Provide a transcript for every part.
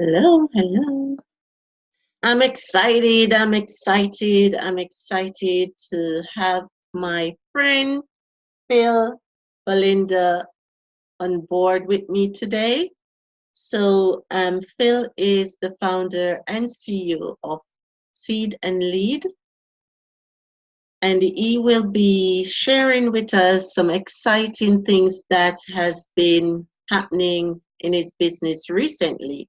Hello, hello. I'm excited. I'm excited to have my friend Phil Belinda on board with me today. Phil is the founder and CEO of Seed and Lead, and he will be sharing with us some exciting things that has been happening in his business recently.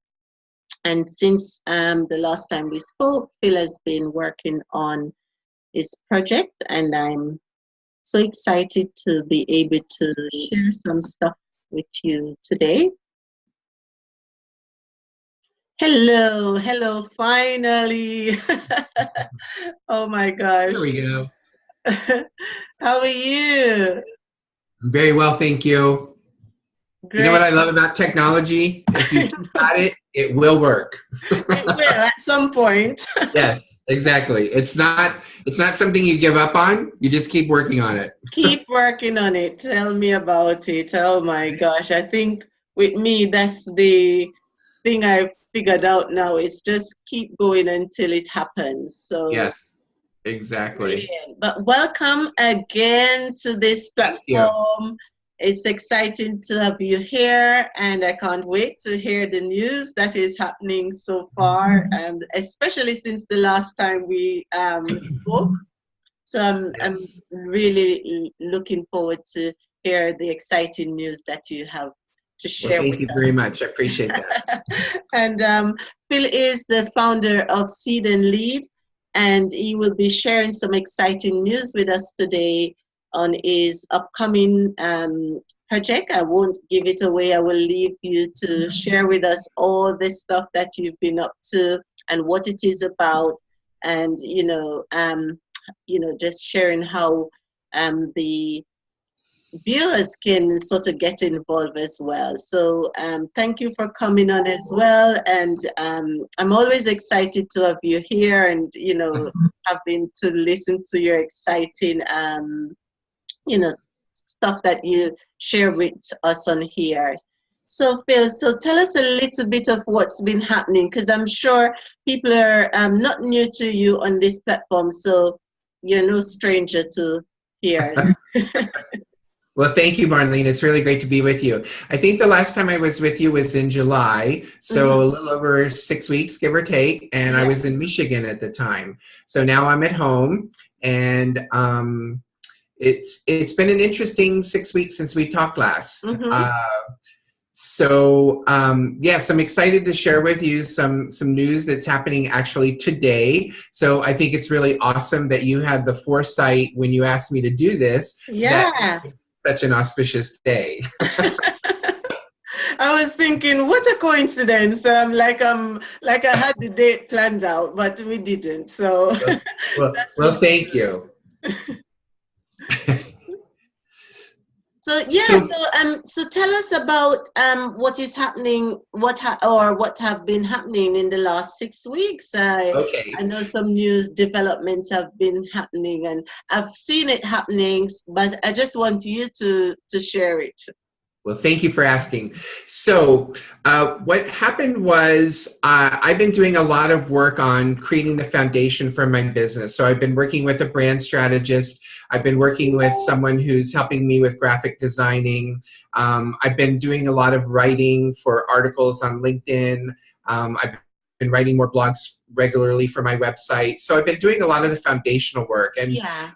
And since the last time we spoke, Phil has been working on his project, and I'm so excited to be able to share some stuff with you today. Hello, hello, finally. Oh my There gosh. we go. How are you? Very well, thank you. You know Great. what I love about technology? If you keep at it, it will work. It will at some point. Yes, exactly. It's not something you give up on. You just keep working on it. Keep working on it. Tell me about it. Oh my gosh. I think with me, that's the thing I've figured out now. It's just keep going until it happens. So Yes, exactly. brilliant. But welcome again to this Thank you. platform. It's exciting to have you here, and I can't wait to hear the news that is happening so far, and especially since the last time we spoke. So I'm Yes. really looking forward to hear the exciting news that you have to Well, share thank with you very us. much. I appreciate that. And Phil is the founder of Seed and Lead, and he will be sharing some exciting news with us today on his upcoming project. I won't give it away. I will leave you to share with us all the stuff that you've been up to and what it is about, and just sharing how the viewers can sort of get involved as well. So thank you for coming on as well. And I'm always excited to have you here and, having to listen to your exciting, you know, stuff that you share with us on here. So Phil, so tell us a little bit of what's been happening, because I'm sure people are not new to you on this platform, so you're no stranger to here. Well, thank you, Marlene. It's really great to be with you. I think the last time I was with you was in July, so a Mhm. little over 6 weeks, give or take, and I Yeah. was in Michigan at the time. So now I'm at home, and it's been an interesting 6 weeks since we talked last. Mm-hmm. Yes, I'm excited to share with you some news that's happening actually today. So I think it's really awesome that you had the foresight when you asked me to do this, that Yeah. such an auspicious day. I was thinking, what a coincidence. Like I had the date planned out, but we didn't. So Well, well, that's well, really thank you. so yeah. So, So tell us about what is happening, what have been happening in the last 6 weeks. I okay. know some news developments have been happening, and I've seen it happening, but I just want you to share it. Well, thank you for asking. So, what happened was I've been doing a lot of work on creating the foundation for my business. So, I've been working with a brand strategist. I've been working with someone who's helping me with graphic designing. I've been doing a lot of writing for articles on LinkedIn. I've been writing more blogs regularly for my website. So, I've been doing a lot of the foundational work. And Yeah.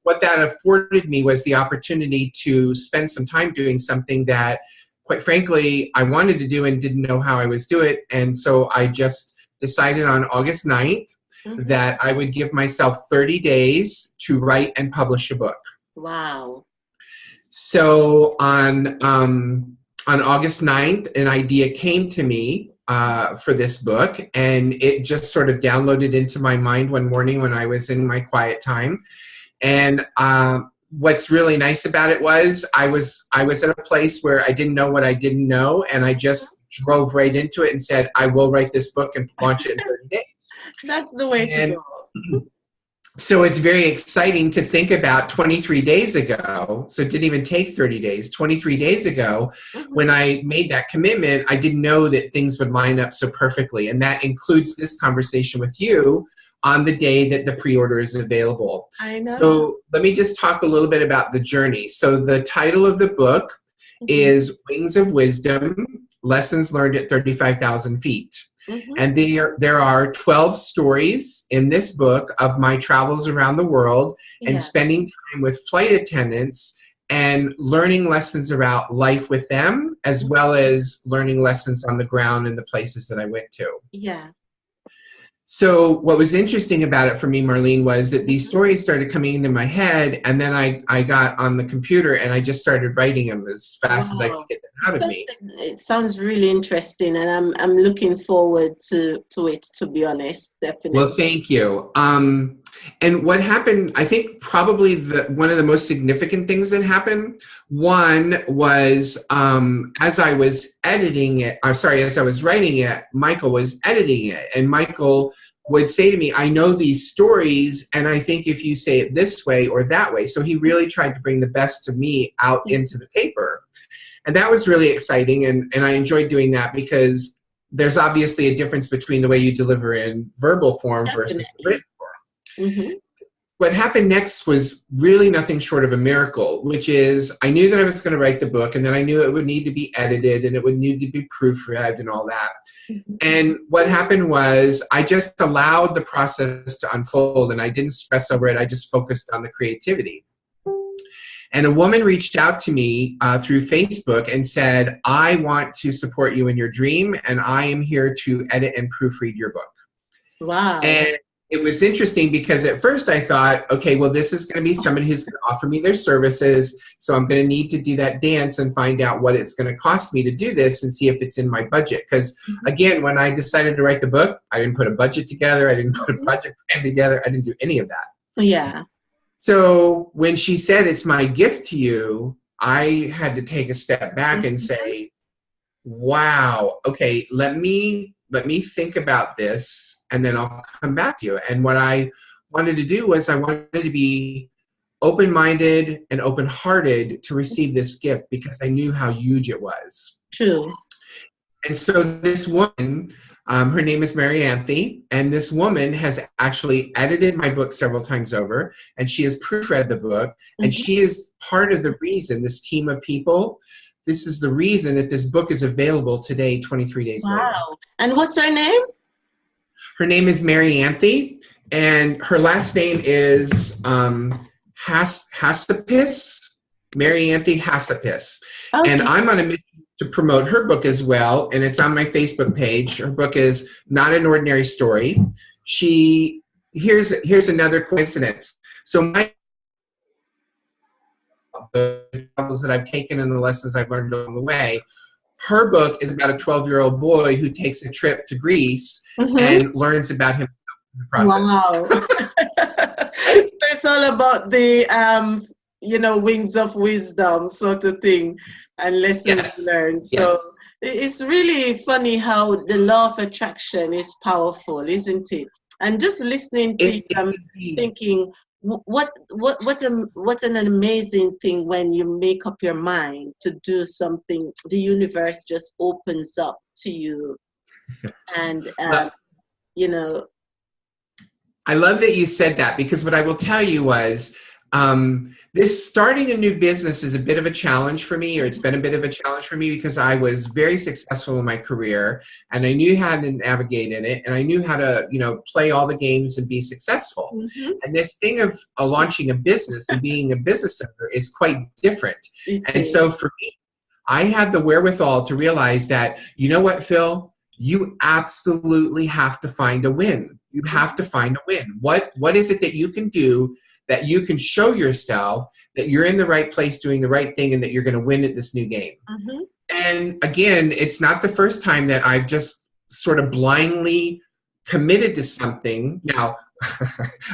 what that afforded me was the opportunity to spend some time doing something that, quite frankly, I wanted to do and didn't know how I was doing it. And so I just decided on August 9th Mm-hmm. that I would give myself 30 days to write and publish a book. Wow. So on August 9th, an idea came to me for this book, and it just sort of downloaded into my mind one morning when I was in my quiet time. And what's really nice about it was I was at a place where I didn't know what I didn't know, and I just drove right into it and said, I will write this book and launch it in 30 days. That's the way to And go. So it's very exciting to think about 23 days ago. So it didn't even take 30 days. 23 days ago, when I made that commitment, I didn't know that things would line up so perfectly. And that includes this conversation with you on the day that the pre-order is available. I know. So let me just talk a little bit about the journey. So the title of the book is Wings of Wisdom, Lessons Learned at 35,000 Feet. And there are 12 stories in this book of my travels around the world and spending time with flight attendants and learning lessons about life with them, as well as learning lessons on the ground in the places that I went to. Yeah. So what was interesting about it for me, Marlene, was that these stories started coming into my head, and then I got on the computer and I just started writing them as fast as I could get them out of me. It sounds really interesting, and I'm looking forward to it, to be honest, definitely. Well, thank you. And what happened, I think probably one of the most significant things that happened, one was as I was editing it, as I was writing it, Michael was editing it. And Michael would say to me, I know these stories, and I think if you say it this way or that way. So he really tried to bring the best of me out into the paper. And that was really exciting, and I enjoyed doing that because there's obviously a difference between the way you deliver in verbal form versus written form. What happened next was really nothing short of a miracle, which is I knew that I was going to write the book, and then I knew it would need to be edited and it would need to be proofread and all that. And what happened was I just allowed the process to unfold, and I didn't stress over it. I just focused on the creativity. And a woman reached out to me through Facebook and said, I want to support you in your dream, and I am here to edit and proofread your book. Wow. And it was interesting because at first I thought, okay, well, this is going to be somebody who's going to offer me their services, so I'm going to need to do that dance and find out what it's going to cost me to do this and see if it's in my budget. Because, again, when I decided to write the book, I didn't put a budget together. I didn't put a project plan together. I didn't do any of that. Yeah. So when she said, it's my gift to you, I had to take a step back and say, wow, okay, let me think about this, and then I'll come back to you. And what I wanted to do was I wanted to be open-minded and open-hearted to receive this gift because I knew how huge it was. True. And so this woman, her name is Marlene, and this woman has actually edited my book several times over, and she has proofread the book, and she is part of the reason, this team of people, this is the reason that this book is available today, 23 days later. Wow. And what's her name? Her name is Marlene, and her last name is Hassapis, Marlene Hassapis. Okay. And I'm on a mission to promote her book as well, and it's on my Facebook page. Her book is Not an Ordinary Story. Here's another coincidence. So the travels that I've taken and the lessons I've learned along the way, her book is about a 12-year-old boy who takes a trip to Greece and learns about himself in the process. Wow. It's all about the wings of wisdom sort of thing and lessons learned. So it's really funny how the law of attraction is powerful, isn't it? And just listening to you, I'm thinking, what's an amazing thing when you make up your mind to do something, the universe just opens up to you. And I love that you said that, because what I will tell you was this starting a new business is a bit of a challenge for me, or it's been a bit of a challenge for me, because I was very successful in my career and I knew how to navigate in it, and I knew how to, play all the games and be successful. And this thing of launching a business and being a business owner is quite different. And so for me, I had the wherewithal to realize that, you know what, Phil, you absolutely have to find a win. You have to find a win. What is it that you can do that you can show yourself that you're in the right place doing the right thing and that you're going to win at this new game? And again, it's not the first time that I've just sort of blindly committed to something. Now,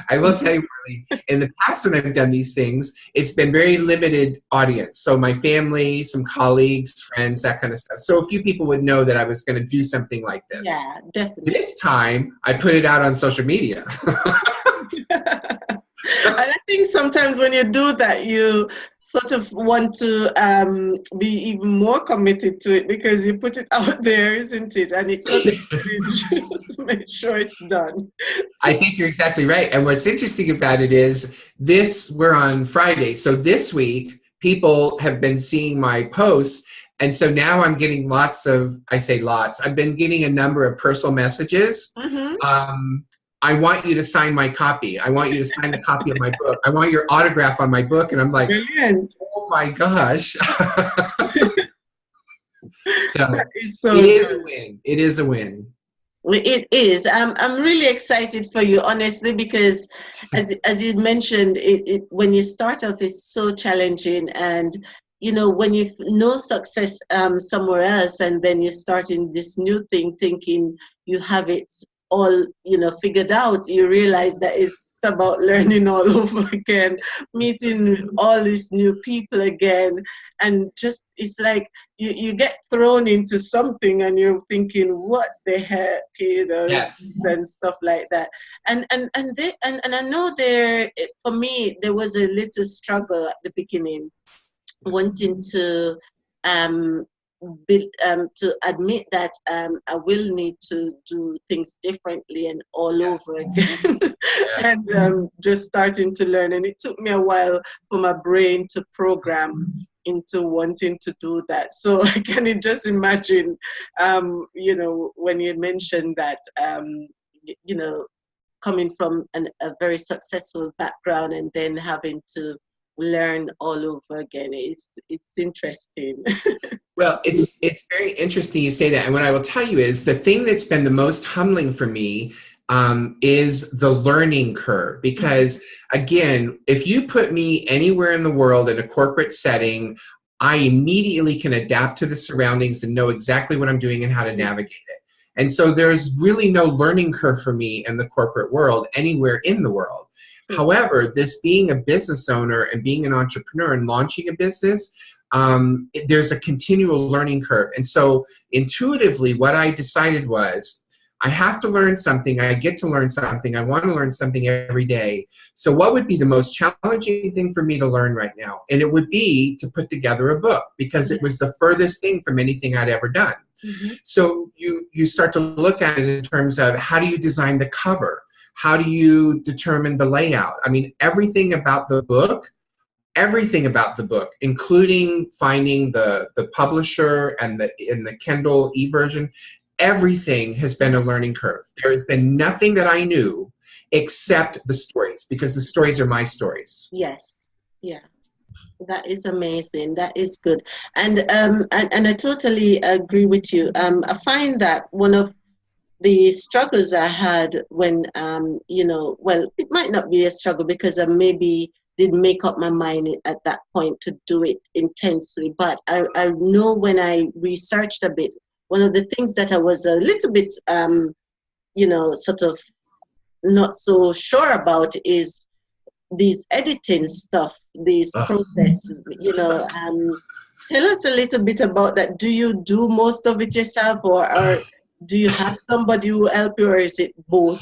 I will tell you, Marlene, in the past when I've done these things, it's been very limited audience. So my family, some colleagues, friends, that kind of stuff. So a few people would know that I was going to do something like this. Yeah, definitely. This time, I put it out on social media. I think sometimes when you do that, you sort of want to be even more committed to it because you put it out there, isn't it? And it's not a challenge to make sure it's done. I think you're exactly right. And what's interesting about it is we're on Friday. So this week, people have been seeing my posts. And so now I'm getting I say lots, I've been getting a number of personal messages. I want you to sign my copy. I want you to sign the copy of my book. I want your autograph on my book. And I'm like, Brilliant. oh my gosh. So So it is a win. It is a win. It is. I'm really excited for you, honestly, because as you mentioned, when you start off, it's so challenging, and when you've no success somewhere else, and then you're starting this new thing, thinking you have it all figured out, you realize that it's about learning all over again, meeting all these new people again, and just it's like you get thrown into something and you're thinking, what the heck, Yes. and stuff like that. And I know for me there was a little struggle at the beginning, wanting to to admit that I will need to do things differently and all over again. And just starting to learn. And it took me a while for my brain to program into wanting to do that. So I can just imagine, when you mentioned that, coming from a very successful background and then having to learn all over again. It's interesting. Well, it's very interesting you say that. And what I will tell you is the thing that's been the most humbling for me is the learning curve. Because again, if you put me anywhere in the world in a corporate setting, I immediately can adapt to the surroundings and know exactly what I'm doing and how to navigate it. And so there's really no learning curve for me in the corporate world anywhere in the world. However, this being a business owner and being an entrepreneur and launching a business, there's a continual learning curve. And so intuitively, what I decided was, I have to learn something. I get to learn something. I want to learn something every day. So what would be the most challenging thing for me to learn right now? And it would be to put together a book, because it was the furthest thing from anything I'd ever done. So you start to look at it in terms of, how do you design the cover? How do you determine the layout? I mean, everything about the book, including finding the publisher and the Kindle e-version, everything has been a learning curve. There has been nothing that I knew except the stories, because the stories are my stories. Yes. Yeah. That is amazing. That is good. And I totally agree with you. I find that one of the struggles I had when, well, it might not be a struggle because I maybe didn't make up my mind at that point to do it intensely. But I know when I researched a bit, one of the things that I was a little bit, sort of not so sure about is these editing stuff, these process, tell us a little bit about that. Do you do most of it yourself, or do you have somebody who help you, or is it both?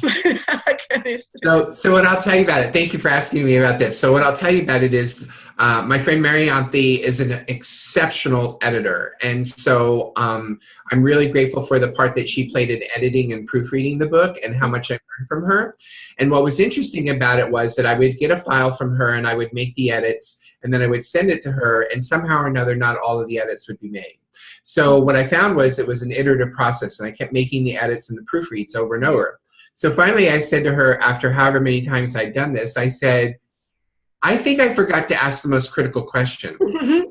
So what I'll tell you about it, thank you for asking me about this. So what I'll tell you about it is, my friend Marlene is an exceptional editor. And so I'm really grateful for the part that she played in editing and proofreading the book and how much I learned from her. And what was interesting about it was that I would get a file from her and I would make the edits, and then I would send it to her, and somehow or another, not all of the edits would be made. So what I found was it was an iterative process, and I kept making the edits and the proofreads over and over. So finally I said to her, after however many times I'd done this, I said, I think I forgot to ask the most critical question.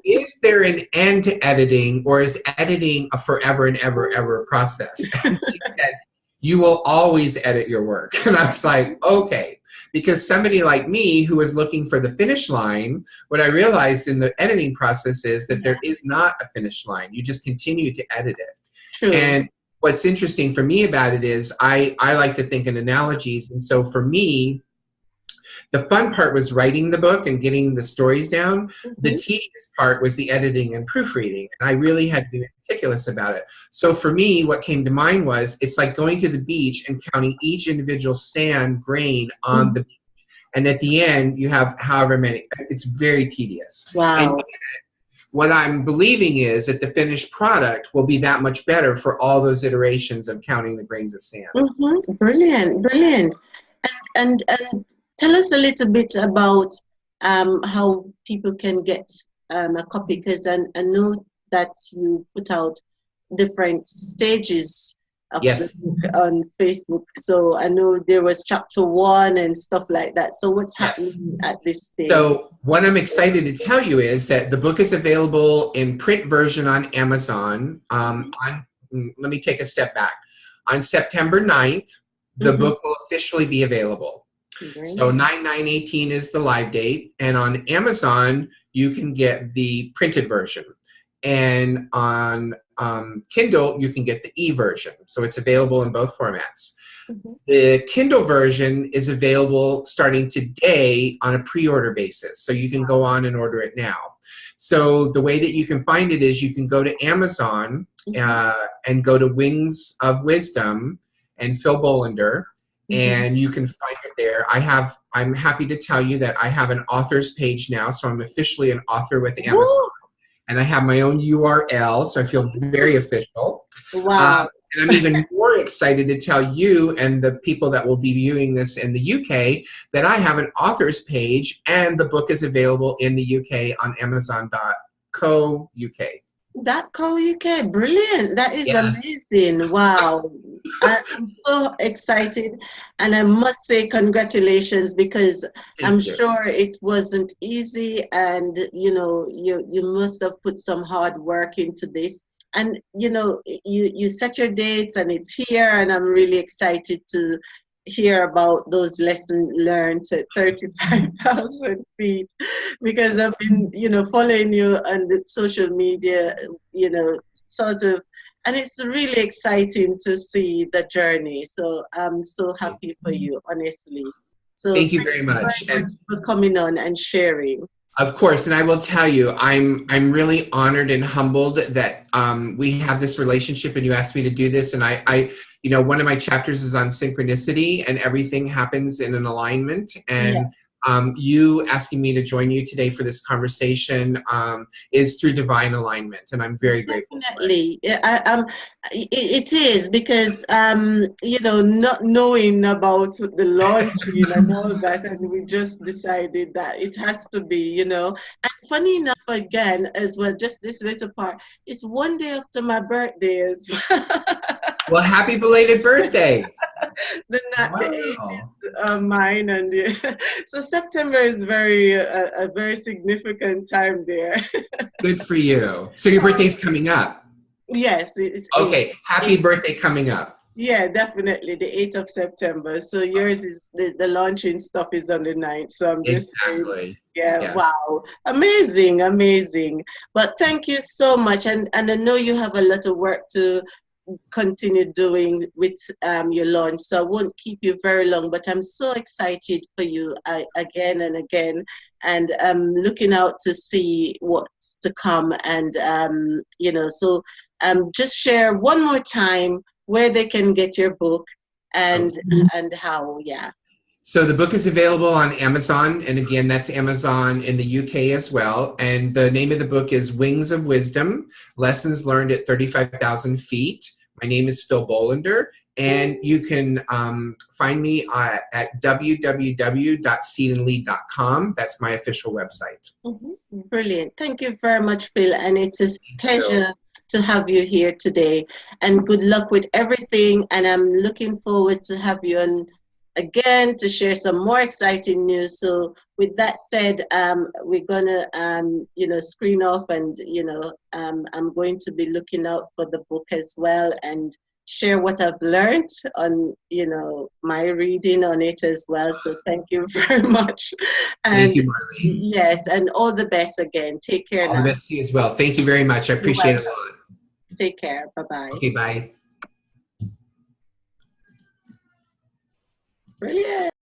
Is there an end to editing, or is editing a forever and ever process? And she said, you will always edit your work. And I was like, okay. Because somebody like me who was looking for the finish line, what I realized in the editing process is that there is not a finish line. You just continue to edit it. True. And what's interesting for me about it is I like to think in analogies. And so for me, the fun part was writing the book and getting the stories down. The tedious part was the editing and proofreading. And I really had to be meticulous about it. So for me, what came to mind was, it's like going to the beach and counting each individual sand grain on the beach. And at the end, you have however many. It's very tedious. And Wow. what I'm believing is that the finished product will be that much better for all those iterations of counting the grains of sand. Brilliant, brilliant. And tell us a little bit about how people can get a copy, because I know that you put out different stages of the Yes. book on Facebook. So I know there was chapter 1 and stuff like that. So what's Yes. happening at this stage? So what I'm excited to tell you is that the book is available in print version on Amazon. Let me take a step back. On September 9th, the book will officially be available. So 9/9/18 is the live date. And on Amazon, you can get the printed version. And on Kindle, you can get the e-version. So it's available in both formats. The Kindle version is available starting today on a pre-order basis. So you can go on and order it now. So the way that you can find it is you can go to Amazon and go to Wings of Wisdom and Phil Bolander, and you can find it there. I'm happy to tell you that I have an author's page now, so I'm officially an author with Amazon. And I have my own URL, so I feel very official. Wow. And I'm even more excited to tell you and the people that will be viewing this in the UK that I have an author's page, and the book is available in the UK on Amazon.co.uk. .co.uk, brilliant. That is amazing. Wow. I'm so excited, and I must say congratulations, because I'm sure it wasn't easy, and you must have put some hard work into this. And you set your dates and it's here, and I'm really excited to hear about those lessons learned at 35,000 feet, because I've been following you on the social media, sort of, and it's really exciting to see the journey. So I'm so happy for you, honestly. So thank you very much. Very much for coming on and sharing. Of course, and I will tell you, I'm really honored and humbled that we have this relationship, and you asked me to do this. And I one of my chapters is on synchronicity, and everything happens in an alignment. And you asking me to join you today for this conversation is through divine alignment, and I'm very grateful. Definitely, it is, because not knowing about the launching and all that, and we just decided that it has to be, And funny enough, again, as well, just this little part, it's one day after my birthday as well. Well, happy belated birthday. The 8th is mine, and so September is a very significant time there. Good for you. So your birthday's coming up. Yes. It's okay. Happy birthday coming up. Yeah, definitely, the 8th of September. So yours is the launching stuff is on the 9th. So I'm just saying, yes. Wow, amazing. But thank you so much, and I know you have a lot of work to continue doing with your launch, so I won't keep you very long, but I'm so excited for you again and again, and I'm looking out to see what's to come. And so just share one more time where they can get your book and how. So the book is available on Amazon, and again, that's Amazon in the UK as well. And the name of the book is Wings of Wisdom, Lessons Learned at 35,000 Feet. My name is Phil Bolander, and you can find me at www.seedandlead.com. That's my official website. Brilliant. Thank you very much, Phil, and it's a pleasure to have you here today. And good luck with everything, and I'm looking forward to have you on again to share some more exciting news. So with that said, we're gonna screen off, and I'm going to be looking out for the book as well, and share what I've learned on my reading on it as well. So thank you very much. And thank you, Marlene. Yes, and all the best again. Take care. All the best to you as well. Thank you very much. I appreciate it a lot. Take care. Bye-bye. Okay, bye. Brilliant.